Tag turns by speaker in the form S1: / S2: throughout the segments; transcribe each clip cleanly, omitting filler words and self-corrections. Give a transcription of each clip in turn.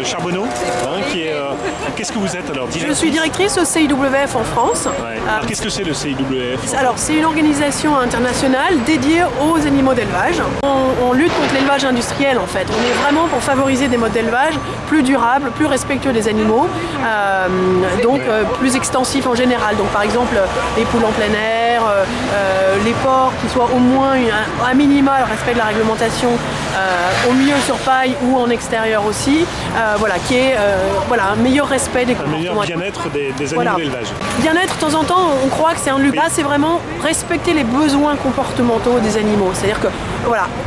S1: Charbonneau, qu'est-ce que vous êtes alors?
S2: Je suis directrice au CIWF en France.
S1: Ouais. Alors qu'est-ce que c'est le CIWF?
S2: Alors c'est une organisation internationale dédiée aux animaux d'élevage. On lutte contre l'élevage industriel en fait. On est vraiment pour favoriser des modes d'élevage plus durables, plus respectueux des animaux, plus extensifs en général. Donc par exemple les poules en plein air, les porcs qui soient au moins à minima le respect de la réglementation, au mieux sur paille ou en extérieur aussi, qui est un meilleur respect des comportements.
S1: Un meilleur bien-être des animaux d'élevage.
S2: Bien-être, de temps en temps, on croit que c'est un luxe. Là, c'est vraiment respecter les besoins comportementaux des animaux. C'est-à-dire que,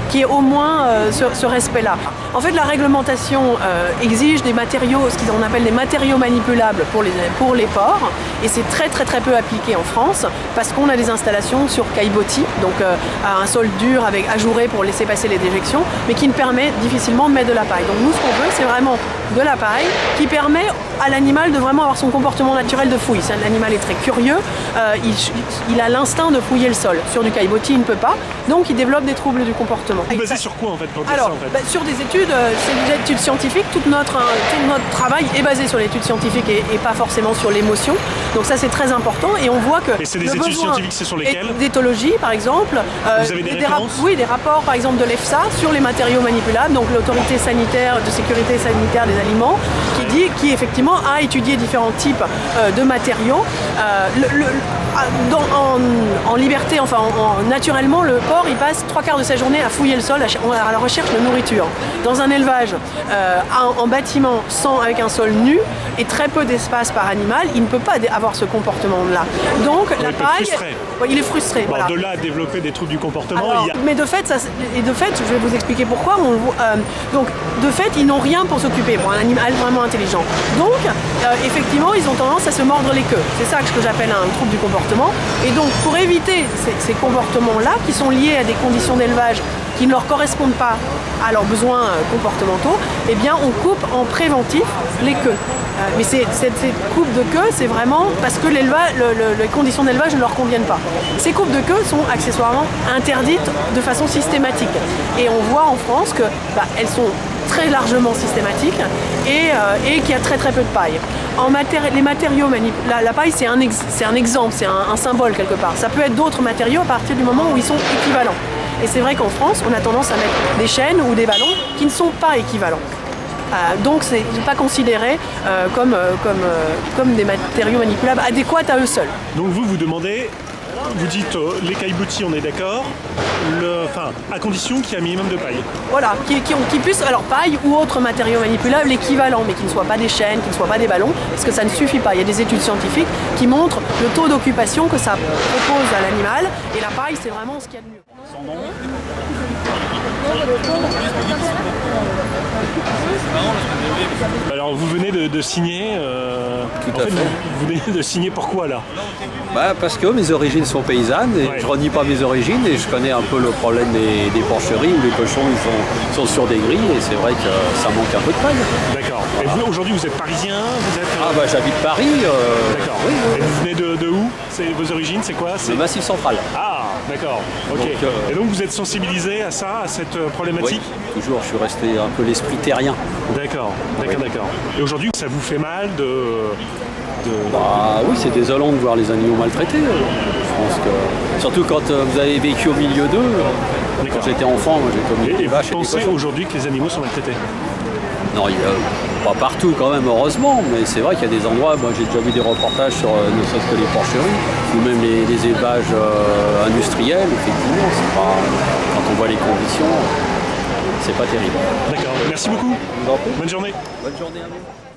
S2: qu'il y ait au moins ce respect-là. En fait, la réglementation exige des matériaux, ce qu'on appelle des matériaux manipulables pour les porcs, et c'est très peu appliqué en France, parce qu'on a des installations sur caillebotis, donc un sol dur avec ajouré pour laisser passer les déjections, mais qui ne permet difficilement de mettre de la paille. Donc nous, ce qu'on veut, c'est vraiment de la paille qui permet à l'animal de vraiment avoir son comportement naturel de fouille. L'animal est très curieux, il a l'instinct de fouiller le sol. Sur du caillebotis, il ne peut pas, donc il développe des troubles du comportement.
S1: Vous basez sur quoi en fait pour dire
S2: ça,
S1: en fait?
S2: Sur des études, c'est des études scientifiques. Tout notre travail est basé sur l'étude scientifique et pas forcément sur l'émotion. Donc ça, c'est très important et on voit que...
S1: Et c'est des études scientifiques, c'est sur lesquelles?
S2: D'éthologie, par exemple.
S1: Vous avez des références?
S2: Oui, des rapports, par exemple, de l'EFSA sur les matériaux manipulables, donc l'autorité sanitaire de sécurité sanitaire des aliments, qui effectivement a étudié différents types de matériaux. En liberté, naturellement, le porc, il passe 3/4 de sa journée à fouiller le sol, à la recherche de nourriture. Dans un élevage, en bâtiment, avec un sol nu et très peu d'espace par animal, il ne peut pas avoir ce comportement-là. Donc la paille, il est frustré.
S1: Bon, de là à développer des troubles du comportement,
S2: mais de fait, je vais vous expliquer pourquoi. Donc, de fait, ils n'ont rien pour s'occuper. Bon, un animal vraiment intelligent. Donc, effectivement, ils ont tendance à se mordre les queues. C'est ça que j'appelle un trouble du comportement. Et donc, pour éviter ces comportements-là, qui sont liés à des conditions d'élevage qui ne leur correspondent pas à leurs besoins comportementaux, eh bien, on coupe en préventif les queues. Mais cette coupe de queue, c'est vraiment parce que les conditions d'élevage ne leur conviennent pas. Ces coupes de queue sont accessoirement interdites de façon systématique. Et on voit en France que elles sont très largement systématiques et qu'il y a très peu de paille. Les matériaux manipulables, la paille c'est un exemple, c'est un symbole quelque part. Ça peut être d'autres matériaux à partir du moment où ils sont équivalents. Et c'est vrai qu'en France, on a tendance à mettre des chaînes ou des ballons qui ne sont pas équivalents. Donc c'est pas considéré comme des matériaux manipulables adéquats à eux seuls.
S1: Donc vous demandez, vous dites les caillebotis on est d'accord, à condition qu'il y ait un minimum de paille.
S2: Voilà, qui puissent, alors paille ou autres matériaux manipulables équivalents, mais qui ne soient pas des chaînes, qui ne soient pas des ballons, parce que ça ne suffit pas. Il y a des études scientifiques qui montrent le taux d'occupation que ça propose à l'animal, et la paille c'est vraiment ce qu'il y a de mieux. Son nom ?
S1: Alors vous venez de signer,
S3: Tout à fait.
S1: Vous venez de signer pourquoi là?
S3: Parce que mes origines sont paysannes et je renie pas mes origines et je connais un peu le problème des porcheries où les cochons ils sont sur des grilles et c'est vrai que ça manque un peu de paille.
S1: D'accord. Voilà. Et vous aujourd'hui vous êtes parisien, vous êtes...
S3: j'habite Paris.
S1: D'accord.
S3: Oui.
S1: Et vous venez de où? Vos origines c'est quoi?
S3: Le Massif Central.
S1: Ah d'accord, ok. Donc, et donc vous êtes sensibilisé à ça, à cette problématique?
S3: Oui, toujours, je suis resté un peu l'esprit terrien.
S1: D'accord. Et aujourd'hui ça vous fait mal
S3: Oui, c'est désolant de voir les animaux maltraités. Je pense que... Surtout quand vous avez vécu au milieu d'eux. Quand j'étais enfant, moi j'ai connu des vaches et des cochons.
S1: Et vous pensez aujourd'hui que les animaux sont maltraités?
S3: Non, pas partout quand même, heureusement, mais c'est vrai qu'il y a des endroits, moi j'ai déjà vu des reportages sur ne serait-ce que les porcheries, ou même les élevages industriels, effectivement, quand on voit les conditions, c'est pas terrible.
S1: D'accord, merci beaucoup.
S3: Bonne
S1: journée.
S3: Bonne journée à vous.